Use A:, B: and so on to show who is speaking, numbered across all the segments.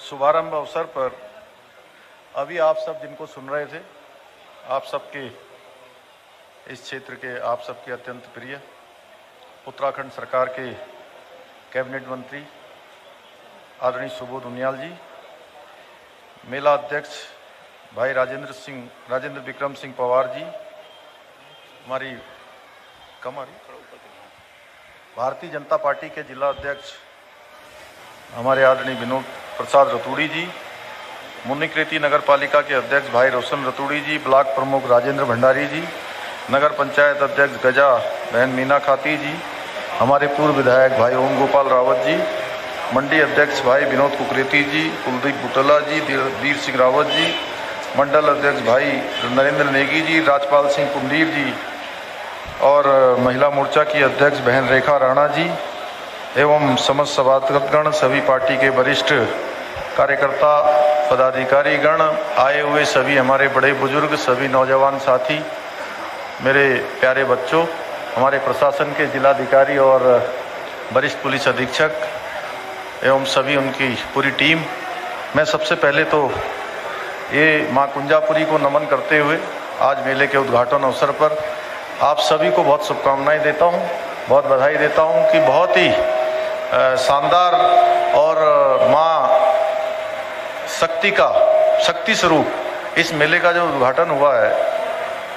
A: शुभारंभ अवसर पर अभी आप सब जिनको सुन रहे थे, आप सबके इस क्षेत्र के आप सबके अत्यंत प्रिय उत्तराखंड सरकार के कैबिनेट मंत्री आदरणीय सुबोध उनियाल जी, मेला अध्यक्ष भाई राजेंद्र विक्रम सिंह पवार जी, हमारी भारतीय जनता पार्टी के जिला अध्यक्ष हमारे आदरणीय विनोद प्रसाद रतूड़ी जी, मुन्नीकृति नगर पालिका के अध्यक्ष भाई रोशन रतूड़ी जी, ब्लॉक प्रमुख राजेंद्र भंडारी जी, नगर पंचायत अध्यक्ष गजा बहन मीना खाती जी, हमारे पूर्व विधायक भाई ओम गोपाल रावत जी, मंडी अध्यक्ष भाई विनोद कुकरेती जी, कुलदीप बुटला जी, वीर सिंह रावत जी, मंडल अध्यक्ष भाई नरेंद्र नेगी जी, राजपाल सिंह कुंडीर जी और महिला मोर्चा की अध्यक्ष बहन रेखा राणा जी एवं समस्त सभासदगण, सभी पार्टी के वरिष्ठ कार्यकर्ता पदाधिकारी गण, आए हुए सभी हमारे बड़े बुजुर्ग, सभी नौजवान साथी, मेरे प्यारे बच्चों, हमारे प्रशासन के जिलाधिकारी और वरिष्ठ पुलिस अधीक्षक एवं सभी उनकी पूरी टीम, मैं सबसे पहले तो ये माँ कुंजापुरी को नमन करते हुए आज मेले के उद्घाटन अवसर पर आप सभी को बहुत शुभकामनाएं देता हूँ, बहुत बधाई देता हूँ कि बहुत ही शानदार और माँ शक्ति स्वरूप इस मेले का जो उद्घाटन हुआ है,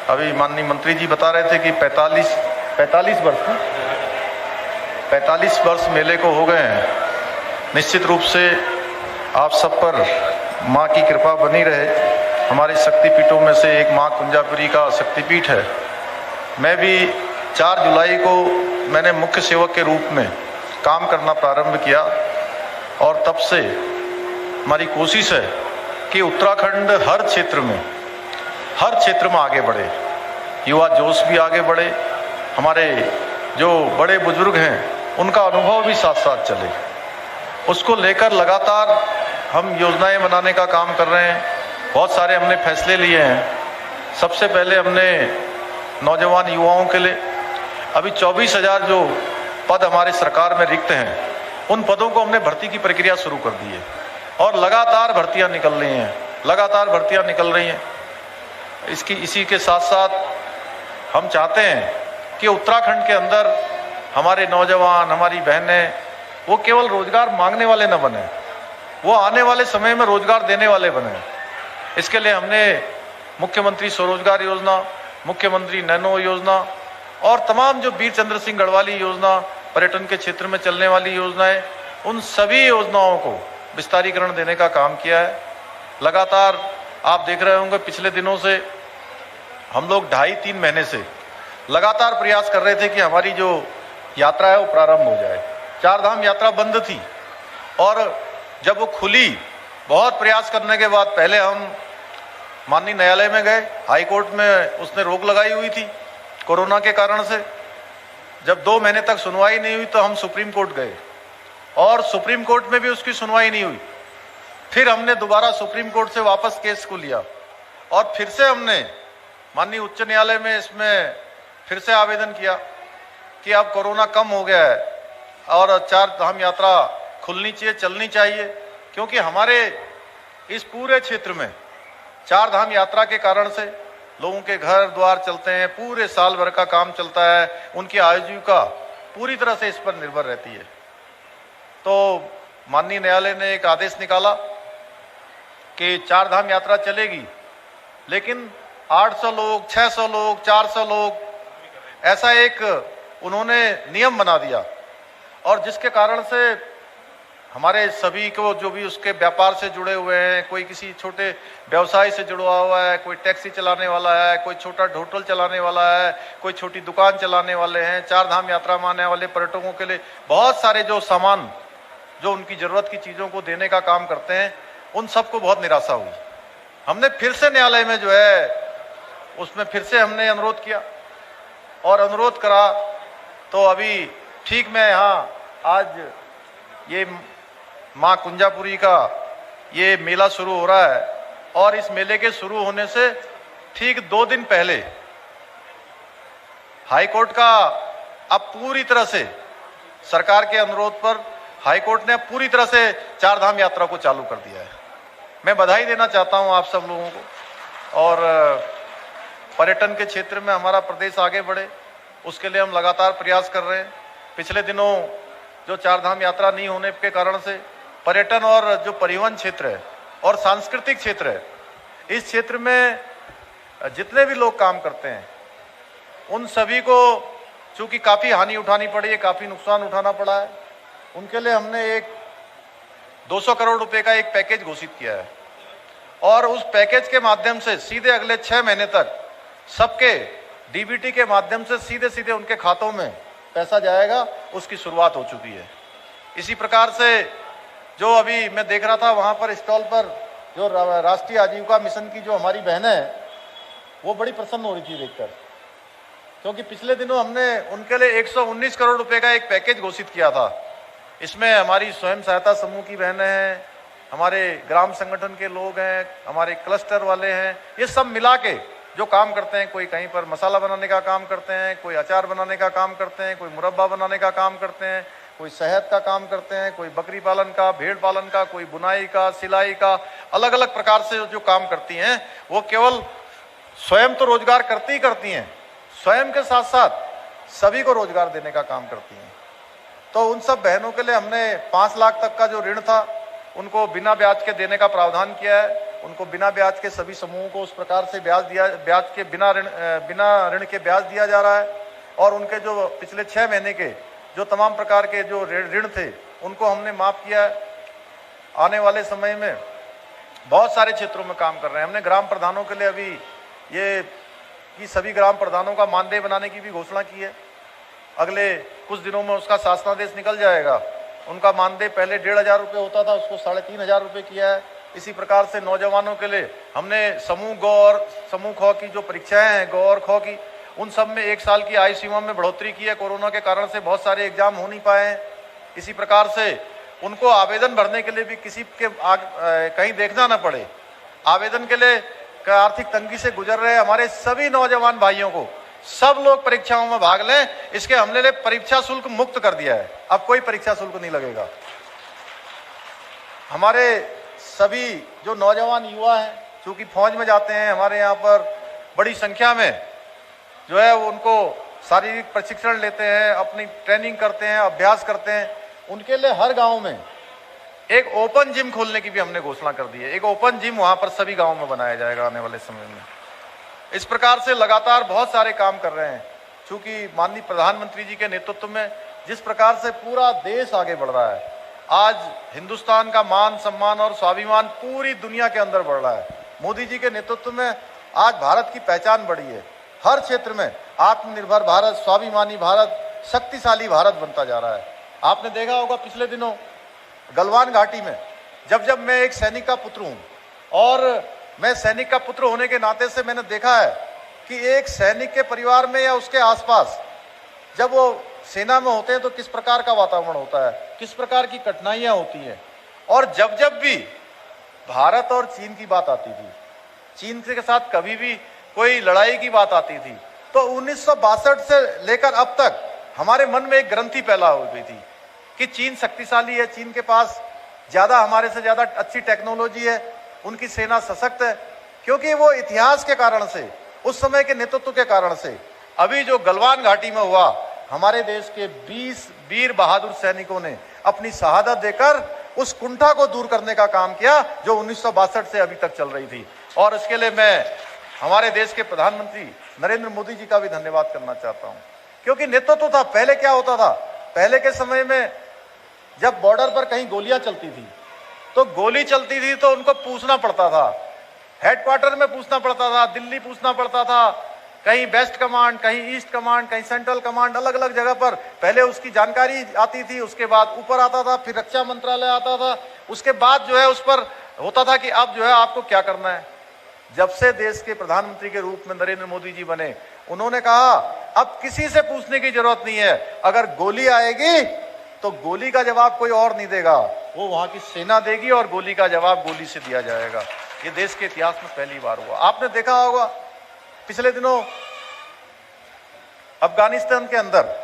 A: अभी माननीय मंत्री जी बता रहे थे कि 45 वर्ष मेले को हो गए हैं। निश्चित रूप से आप सब पर माँ की कृपा बनी रहे। हमारे शक्तिपीठों में से एक माँ कुंजापुरी का शक्तिपीठ है। मैं भी 4 जुलाई को मैंने मुख्य सेवक के रूप में काम करना प्रारंभ किया और तब से हमारी कोशिश है कि उत्तराखंड हर क्षेत्र में आगे बढ़े, युवा जोश भी आगे बढ़े, हमारे जो बड़े बुजुर्ग हैं उनका अनुभव भी साथ साथ चले। उसको लेकर लगातार हम योजनाएं बनाने का काम कर रहे हैं। बहुत सारे हमने फैसले लिए हैं। सबसे पहले हमने नौजवान युवाओं के लिए अभी 24,000 जो पद हमारे सरकार में रिक्त हैं, उन पदों को हमने भर्ती की प्रक्रिया शुरू कर दी है और लगातार भर्तियां निकल रही हैं। इसी के साथ साथ हम चाहते हैं कि उत्तराखंड के अंदर हमारे नौजवान, हमारी बहनें, वो केवल रोजगार मांगने वाले न बने, वो आने वाले समय में रोजगार देने वाले बने। इसके लिए हमने मुख्यमंत्री स्वरोजगार योजना, मुख्यमंत्री नैनो योजना और तमाम जो वीर चंद्र सिंह गढ़वाली योजना, पर्यटन के क्षेत्र में चलने वाली योजनाएं, उन सभी योजनाओं को विस्तारीकरण देने का काम किया है। लगातार आप देख रहे होंगे पिछले दिनों से हम लोग 2.5-3 महीने से लगातार प्रयास कर रहे थे कि हमारी जो यात्रा है वो प्रारंभ हो जाए। 4 धाम यात्रा बंद थी और जब वो खुली, बहुत प्रयास करने के बाद पहले हम माननीय न्यायालय में गए, हाई कोर्ट में उसने रोक लगाई हुई थी कोरोना के कारण से। जब 2 महीने तक सुनवाई नहीं हुई तो हम सुप्रीम कोर्ट गए और सुप्रीम कोर्ट में भी उसकी सुनवाई नहीं हुई। फिर हमने दोबारा सुप्रीम कोर्ट से वापस केस को लिया और फिर से हमने माननीय उच्च न्यायालय में इसमें फिर से आवेदन किया कि अब कोरोना कम हो गया है और 4 धाम यात्रा खुलनी चाहिए, चलनी चाहिए, क्योंकि हमारे इस पूरे क्षेत्र में 4 धाम यात्रा के कारण से लोगों के घर द्वार चलते हैं, पूरे साल भर का काम चलता है, उनकी आजीविका पूरी तरह से इस पर निर्भर रहती है। तो माननीय न्यायालय ने एक आदेश निकाला कि 4 धाम यात्रा चलेगी, लेकिन 800 लोग, 600 लोग, 400 लोग, ऐसा एक उन्होंने नियम बना दिया और जिसके कारण से हमारे सभी को, जो भी उसके व्यापार से जुड़े हुए हैं, कोई किसी छोटे व्यवसाय से जुड़ा हुआ है, कोई टैक्सी चलाने वाला है, कोई छोटा होटल चलाने वाला है, कोई छोटी दुकान चलाने वाले हैं, 4 धाम यात्रा में आने वाले पर्यटकों के लिए बहुत सारे जो सामान, जो उनकी जरूरत की चीज़ों को देने का काम करते हैं, उन सबको बहुत निराशा हुई। हमने फिर से न्यायालय में जो है उसमें फिर से हमने अनुरोध किया और अनुरोध करा तो अभी ठीक मैं यहाँ आज ये माँ कुंजापुरी का ये मेला शुरू हो रहा है और इस मेले के शुरू होने से ठीक 2 दिन पहले हाई कोर्ट का अब पूरी तरह से सरकार के अनुरोध पर हाईकोर्ट ने पूरी तरह से चारधाम यात्रा को चालू कर दिया है। मैं बधाई देना चाहता हूं आप सब लोगों को। और पर्यटन के क्षेत्र में हमारा प्रदेश आगे बढ़े, उसके लिए हम लगातार प्रयास कर रहे हैं। पिछले दिनों जो चारधाम यात्रा नहीं होने के कारण से पर्यटन और जो परिवहन क्षेत्र है और सांस्कृतिक क्षेत्र है, इस क्षेत्र में जितने भी लोग काम करते हैं उन सभी को चूंकि काफ़ी हानि उठानी पड़ी है, काफ़ी नुकसान उठाना पड़ा है। उनके लिए हमने एक 200 करोड़ रुपए का एक पैकेज घोषित किया है और उस पैकेज के माध्यम से सीधे अगले 6 महीने तक सबके डीबीटी के माध्यम से सीधे सीधे उनके खातों में पैसा जाएगा, उसकी शुरुआत हो चुकी है। इसी प्रकार से जो अभी मैं देख रहा था वहां पर स्टॉल पर जो राष्ट्रीय आजीविका मिशन की जो हमारी बहनें हैं वो बड़ी प्रसन्न हो रही थी देखकर, क्योंकि पिछले दिनों हमने उनके लिए 119 करोड़ रुपए का एक पैकेज घोषित किया था। इसमें हमारी स्वयं सहायता समूह की बहनें हैं, हमारे ग्राम संगठन के लोग हैं, हमारे क्लस्टर वाले हैं, ये सब मिला के जो काम करते हैं, कोई कहीं पर मसाला बनाने का काम करते हैं, कोई अचार बनाने का काम करते हैं, कोई मुरब्बा बनाने का काम करते हैं, कोई शहद का काम करते हैं, कोई बकरी पालन का, भेड़ पालन का, कोई बुनाई का, सिलाई का, अलग अलग प्रकार से जो काम करती हैं वो केवल स्वयं तो रोजगार करती ही करती हैं, स्वयं के साथ साथ सभी को रोजगार देने का काम करती हैं। तो उन सब बहनों के लिए हमने 5 लाख तक का जो ऋण था उनको बिना ब्याज के देने का प्रावधान किया है। उनको बिना ब्याज के सभी समूहों को उस प्रकार से ब्याज के बिना ऋण के ब्याज दिया जा रहा है। और उनके जो पिछले 6 महीने के जो तमाम प्रकार के जो ऋण थे उनको हमने माफ किया है। आने वाले समय में बहुत सारे क्षेत्रों में काम कर रहे हैं। हमने ग्राम प्रधानों के लिए अभी ये कि सभी ग्राम प्रधानों का मानदेय बनाने की भी घोषणा की है। अगले कुछ दिनों में उसका शासनादेश निकल जाएगा। उनका मानदेय पहले 1,500 रुपये होता था, उसको 3,500 रुपये किया है। इसी प्रकार से नौजवानों के लिए हमने समूह गौ और समूह ख की जो परीक्षाएं हैं गौ और ख की, उन सब में 1 साल की आयु सीमा में बढ़ोतरी की है। कोरोना के कारण से बहुत सारे एग्जाम हो नहीं पाए हैं। इसी प्रकार से उनको आवेदन भरने के लिए भी किसी के कहीं देखना ना पड़े। आवेदन के लिए आर्थिक तंगी से गुजर रहे हमारे सभी नौजवान भाइयों को सब लोग परीक्षाओं में भाग लें, इसके हमने लिए परीक्षा शुल्क मुक्त कर दिया है। अब कोई परीक्षा शुल्क नहीं लगेगा। हमारे सभी जो नौजवान युवा हैं, चूंकि फौज में जाते हैं, हमारे यहाँ पर बड़ी संख्या में जो है उनको शारीरिक प्रशिक्षण लेते हैं, अपनी ट्रेनिंग करते हैं, अभ्यास करते हैं। उनके लिए हर गांव में एक ओपन जिम खोलने की भी हमने घोषणा कर दी है। एक ओपन जिम वहां पर सभी गांवों में बनाया जाएगा आने वाले समय में। इस प्रकार से लगातार बहुत सारे काम कर रहे हैं। चूंकि माननीय प्रधानमंत्री जी के नेतृत्व में जिस प्रकार से पूरा देश आगे बढ़ रहा है, आज हिंदुस्तान का मान सम्मान और स्वाभिमान पूरी दुनिया के अंदर बढ़ रहा है। मोदी जी के नेतृत्व में आज भारत की पहचान बढ़ी है। हर क्षेत्र में आत्मनिर्भर भारत, स्वाभिमानी भारत, शक्तिशाली भारत बनता जा रहा है। आपने देखा होगा पिछले दिनों गलवान घाटी में, जब मैं एक सैनिक का पुत्र हूं और मैं सैनिक का पुत्र होने के नाते से मैंने देखा है कि एक सैनिक के परिवार में या उसके आसपास जब वो सेना में होते हैं तो किस प्रकार का वातावरण होता है, किस प्रकार की कठिनाइयां होती हैं। और जब भी भारत और चीन की बात आती थी, चीन के साथ कभी भी कोई लड़ाई की बात आती थी, तो 1962 से लेकर अब तक हमारे मन में एक ग्रंथि पैदा हो गई थी कि चीन शक्तिशाली है, चीन के पास ज्यादा हमारे से ज्यादा अच्छी टेक्नोलॉजी है, उनकी सेना सशक्त है। क्योंकि वो इतिहास के कारण से, उस समय के नेतृत्व के कारण से अभी जो गलवान घाटी में हुआ, हमारे देश के 20 वीर बहादुर सैनिकों ने अपनी शहादत देकर उस कुंठा को दूर करने का काम किया जो 1962 से अभी तक चल रही थी। और इसके लिए मैं हमारे देश के प्रधानमंत्री नरेंद्र मोदी जी का भी धन्यवाद करना चाहता हूं, क्योंकि नेतृत्व था। पहले क्या होता था, पहले के समय में जब बॉर्डर पर कहीं गोलियां चलती थी तो गोली चलती थी तो उनको पूछना पड़ता था, हेडक्वार्टर में पूछना पड़ता था, दिल्ली पूछना पड़ता था, कहीं वेस्ट कमांड, कहीं ईस्ट कमांड, कहीं सेंट्रल कमांड, अलग अलग जगह पर पहले उसकी जानकारी आती थी। उसके बाद ऊपर आता था, फिर रक्षा मंत्रालय आता था, उसके बाद जो है उस पर होता था कि अब जो है आपको क्या करना है। जब से देश के प्रधानमंत्री के रूप में नरेंद्र मोदी जी बने, उन्होंने कहा अब किसी से पूछने की जरूरत नहीं है, अगर गोली आएगी तो गोली का जवाब कोई और नहीं देगा, वो वहां की सेना देगी और गोली का जवाब गोली से दिया जाएगा। ये देश के इतिहास में पहली बार हुआ। आपने देखा होगा पिछले दिनों अफगानिस्तान के अंदर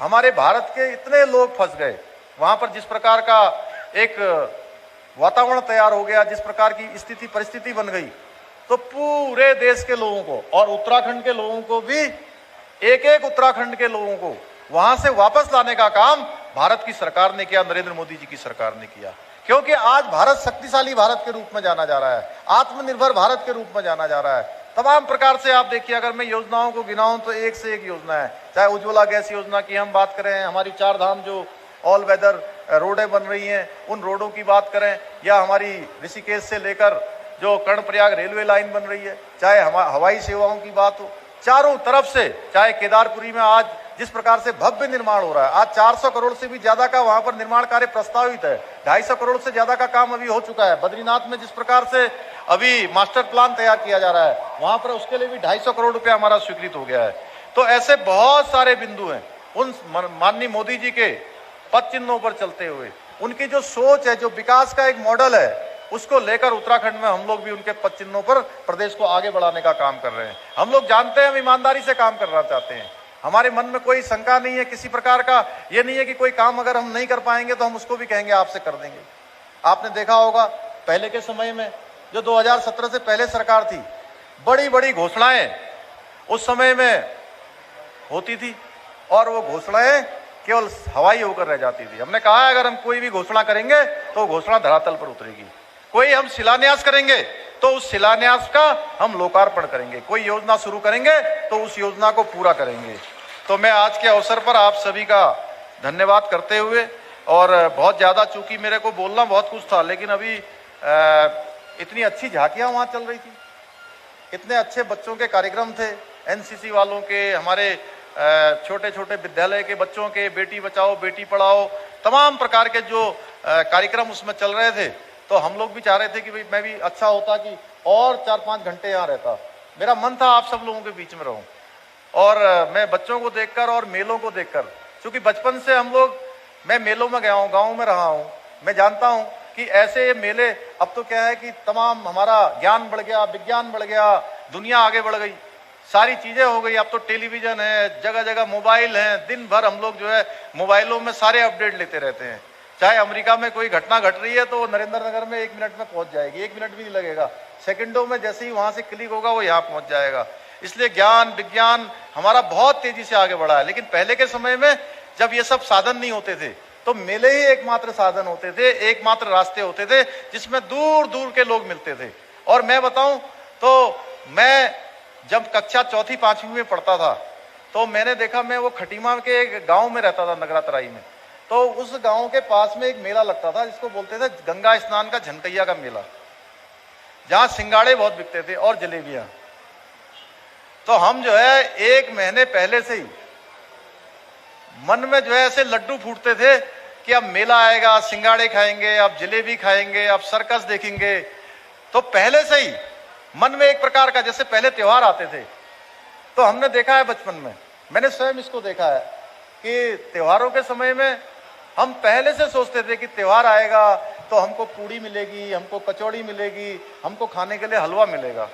A: हमारे भारत के इतने लोग फंस गए, वहां पर जिस प्रकार का एक वातावरण तैयार हो गया, जिस प्रकार की स्थिति परिस्थिति बन गई, तो पूरे देश के लोगों को और उत्तराखंड के लोगों को भी, एक एक उत्तराखंड के लोगों को वहां से वापस लाने का काम भारत की सरकार ने किया, नरेंद्र मोदी जी की सरकार ने किया। क्योंकि आज भारत शक्तिशाली भारत के रूप में जाना जा रहा है, आत्मनिर्भर भारत के रूप में जाना जा रहा है। तमाम प्रकार से आप देखिए, अगर मैं योजनाओं को गिनाऊं तो एक से एक योजना है, चाहे उज्ज्वला गैस योजना की हम बात करें, हमारी 4 धाम जो ऑल वेदर रोडें बन रही हैं उन रोडों की बात करें, या हमारी ऋषिकेश से लेकर जो कर्णप्रयाग रेलवे लाइन बन रही है, चाहे हवाई सेवाओं की बात हो, चारों तरफ से, चाहे केदारपुरी में आज जिस प्रकार से भव्य निर्माण हो रहा है, आज 400 करोड़ से भी ज्यादा का वहां पर निर्माण कार्य प्रस्तावित है, 250 करोड़ से ज्यादा का काम अभी हो चुका है। बद्रीनाथ में जिस प्रकार से अभी मास्टर प्लान तैयार किया जा रहा है, वहां पर उसके लिए भी 250 करोड़ रुपया हमारा स्वीकृत हो गया है। तो ऐसे बहुत सारे बिंदु हैं, उन माननीय मोदी जी के पद चिन्हों पर चलते हुए उनकी जो सोच है, जो विकास का एक मॉडल है, उसको लेकर उत्तराखंड में हम लोग भी उनके पद चिन्हों पर प्रदेश को आगे बढ़ाने का काम कर रहे हैं। हम लोग जानते हैं, हम ईमानदारी से काम करना चाहते हैं, हमारे मन में कोई शंका नहीं है किसी प्रकार का। ये नहीं है कि कोई काम अगर हम नहीं कर पाएंगे तो हम उसको भी कहेंगे आपसे कर देंगे। आपने देखा होगा पहले के समय में, जो 2017 से पहले सरकार थी, बड़ी बड़ी घोषणाएं उस समय में होती थी और वो घोषणाएं केवल हवाई होकर रह जाती थी। हमने कहा है अगर हम कोई भी घोषणा करेंगे तो घोषणा धरातल पर उतरेगी। कोई हम शिलान्यास करेंगे तो उस शिलान्यास का हम लोकार्पण करेंगे, कोई योजना शुरू करेंगे तो उस योजना को पूरा करेंगे। तो मैं आज के अवसर पर आप सभी का धन्यवाद करते हुए, और बहुत ज्यादा, चूंकि मेरे को बोलना बहुत कुछ था, लेकिन अभी इतनी अच्छी झांकियां वहां चल रही थी, इतने अच्छे बच्चों के कार्यक्रम थे, एनसीसी वालों के, हमारे छोटे छोटे विद्यालय के बच्चों के, बेटी बचाओ बेटी पढ़ाओ, तमाम प्रकार के जो कार्यक्रम उसमें चल रहे थे, तो हम लोग भी चाह रहे थे कि भाई मैं भी अच्छा होता कि और 4-5 घंटे यहाँ रहता। मेरा मन था आप सब लोगों के बीच में रहूं, और मैं बच्चों को देखकर और मेलों को देखकर, क्योंकि बचपन से हम लोग, मैं मेलों में गया हूँ, गाँव में रहा हूँ, मैं जानता हूँ कि ऐसे मेले, अब तो क्या है कि तमाम हमारा ज्ञान बढ़ गया, विज्ञान बढ़ गया, दुनिया आगे बढ़ गई, सारी चीजें हो गई। अब तो टेलीविजन है, जगह जगह मोबाइल है, दिन भर हम लोग जो है मोबाइलों में सारे अपडेट लेते रहते हैं। चाहे अमेरिका में कोई घटना घट रही है तो नरेंद्र नगर में 1 मिनट में पहुंच जाएगी, 1 मिनट भी नहीं लगेगा, सेकंडों में जैसे ही वहां से क्लिक होगा वो यहाँ पहुंच जाएगा। इसलिए ज्ञान विज्ञान हमारा बहुत तेजी से आगे बढ़ा है। लेकिन पहले के समय में जब ये सब साधन नहीं होते थे तो मेले ही एकमात्र साधन होते थे, एकमात्र रास्ते होते थे जिसमें दूर दूर के लोग मिलते थे। और मैं बताऊं तो मैं जब कक्षा 4-5वीं में पढ़ता था तो मैंने देखा, मैं वो खटीमा के एक गांव में रहता था, नगरातराई में, तो उस गांव के पास में एक मेला लगता था जिसको बोलते थे गंगा स्नान का झनकैया का मेला, जहां सिंगाड़े बहुत बिकते थे और जलेबियां। तो हम जो है 1 महीने पहले से ही मन में जो है ऐसे लड्डू फूटते थे कि अब मेला आएगा, सिंगाड़े खाएंगे, अब जलेबी खाएंगे, अब सर्कस देखेंगे। तो पहले से ही मन में एक प्रकार का, जैसे पहले त्योहार आते थे, तो हमने देखा है बचपन में, मैंने स्वयं इसको देखा है कि त्योहारों के समय में हम पहले से सोचते थे कि त्योहार आएगा तो हमको पूड़ी मिलेगी, हमको कचौड़ी मिलेगी, हमको खाने के लिए हलवा मिलेगा।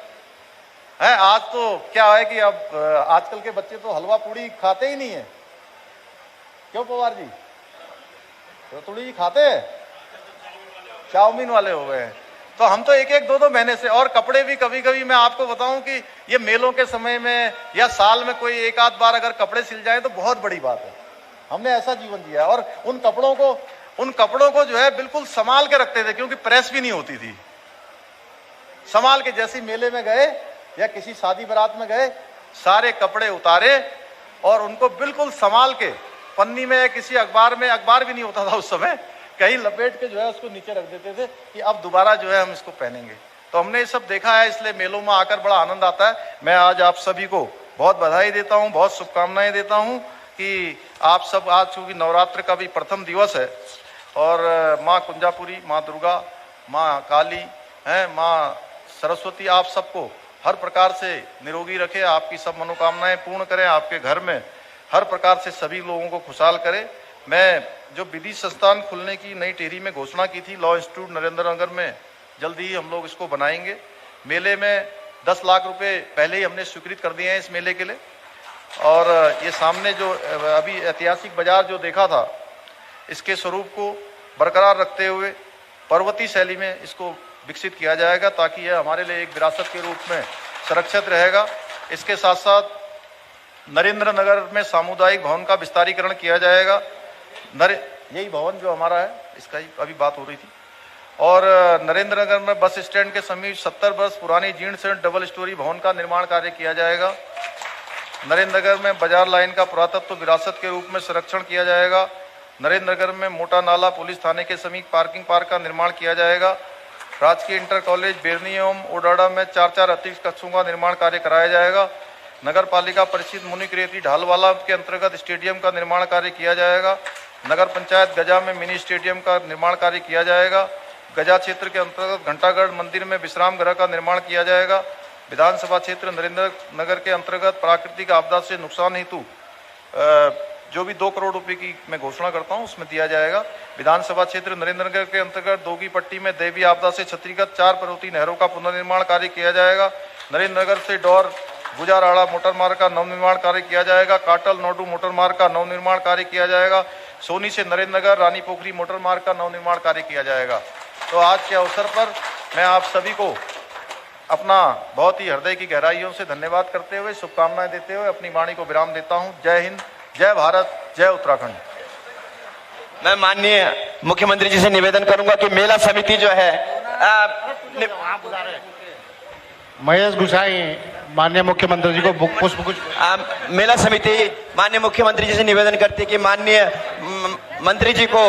A: है आज तो क्या है कि अब आजकल के बच्चे तो हलवा पूड़ी खाते ही नहीं है। क्यों पवार जी, तो पूड़ी खाते हैं, चाउमीन वाले हो गए हैं। तो हम तो 1-1, 2-2 महीने से, और कपड़े भी कभी कभी मैं आपको बताऊं कि ये मेलों के समय में या साल में कोई 1-आध बार अगर कपड़े सिल जाए तो बहुत बड़ी बात है। हमने ऐसा जीवन जिया है। और उन कपड़ों को जो है बिल्कुल संभाल के रखते थे, क्योंकि प्रेस भी नहीं होती थी। संभाल के, जैसे मेले में गए या किसी शादी बारात में गए, सारे कपड़े उतारे और उनको बिल्कुल संभाल के पन्नी में, किसी अखबार में, अखबार भी नहीं होता था उस समय, कहीं लपेट के जो है उसको नीचे रख देते थे कि अब दोबारा जो है हम इसको पहनेंगे। तो हमने ये सब देखा है, इसलिए मेलों में आकर बड़ा आनंद आता है। मैं आज आप सभी को बहुत बधाई देता हूँ, बहुत शुभकामनाएं देता हूँ कि आप सब, आज चूंकि नवरात्र का भी प्रथम दिवस है और माँ कुंजापुरी, माँ दुर्गा, माँ काली हैं, माँ सरस्वती आप सबको हर प्रकार से निरोगी रखे, आपकी सब मनोकामनाएं पूर्ण करें, आपके घर में हर प्रकार से सभी लोगों को खुशहाल करे। मैं जो विधि संस्थान खुलने की नई टेहरी में घोषणा की थी, लॉ इंस्टीट्यूट नरेंद्र नगर में, जल्दी ही हम लोग इसको बनाएंगे। मेले में 10 लाख रुपए पहले ही हमने स्वीकृत कर दिए हैं इस मेले के लिए। और ये सामने जो अभी ऐतिहासिक बाजार जो देखा था, इसके स्वरूप को बरकरार रखते हुए पर्वतीय शैली में इसको विकसित किया जाएगा, ताकि यह हमारे लिए एक विरासत के रूप में सुरक्षित रहेगा। इसके साथ साथ नरेंद्र नगर में सामुदायिक भवन का विस्तारीकरण किया जाएगा। यही भवन जो हमारा है, इसका ही अभी बात हो रही थी। और नरेंद्र नगर में बस स्टैंड के समीप 70 वर्ष पुरानी जीर्ण शीर्ण डबल स्टोरी भवन का निर्माण कार्य किया जाएगा। नरेंद्र नगर में बाजार लाइन का पुरातत्व विरासत के रूप में संरक्षण किया जाएगा। नरेंद्र नगर में मोटा नाला पुलिस थाने के समीप पार्किंग पार्क का निर्माण किया जाएगा। राजकीय इंटर कॉलेज बेरनी एवं ओडाडा में 4 अतिरिक्त कक्षों का निर्माण कार्य कराया जाएगा। नगर पालिका परिषद मुनिकृति ढालवाला के अंतर्गत स्टेडियम का निर्माण कार्य किया जाएगा। नगर पंचायत गजा में मिनी स्टेडियम का निर्माण कार्य किया जाएगा। गजा क्षेत्र के अंतर्गत घंटागढ़ मंदिर में विश्राम गृह का निर्माण किया जाएगा। विधानसभा क्षेत्र नरेंद्र नगर के अंतर्गत प्राकृतिक आपदा से नुकसान हेतु जो भी 2 करोड़ रुपए की मैं घोषणा करता हूं उसमें दिया जाएगा। विधानसभा क्षेत्र नरेंद्र नगर के अंतर्गत दोगी पट्टी में दैवीय आपदा से क्षतिग्रस्त 4 पर्वतीय नहरों का पुनर्निर्माण कार्य किया जाएगा। नरेंद्र नगर से डोर गुजाराड़ा मोटर मार्ग का नवनिर्माण कार्य किया जाएगा। काटल नोडू मोटर मार्ग का नवनिर्माण कार्य किया जाएगा। सोनी से नरेंद्र नगर रानी पोखरी मोटर मार्ग का नवनिर्माण कार्य किया जाएगा। तो आज के अवसर पर मैं आप सभी को अपना बहुत ही हृदय की गहराइयों से धन्यवाद करते हुए, शुभकामनाएं देते हुए अपनी वाणी को विराम देता हूं। जय हिंद, जय भारत, जय उत्तराखंड।
B: मैं माननीय मुख्यमंत्री जी से निवेदन करूंगा कि मेला समिति जो है
C: महेश गुसाई माननीय मुख्यमंत्री जी को पुष्पगुच्छ
B: मेला समिति माननीय मुख्यमंत्री जी से निवेदन करती है कि माननीय मंत्री जी को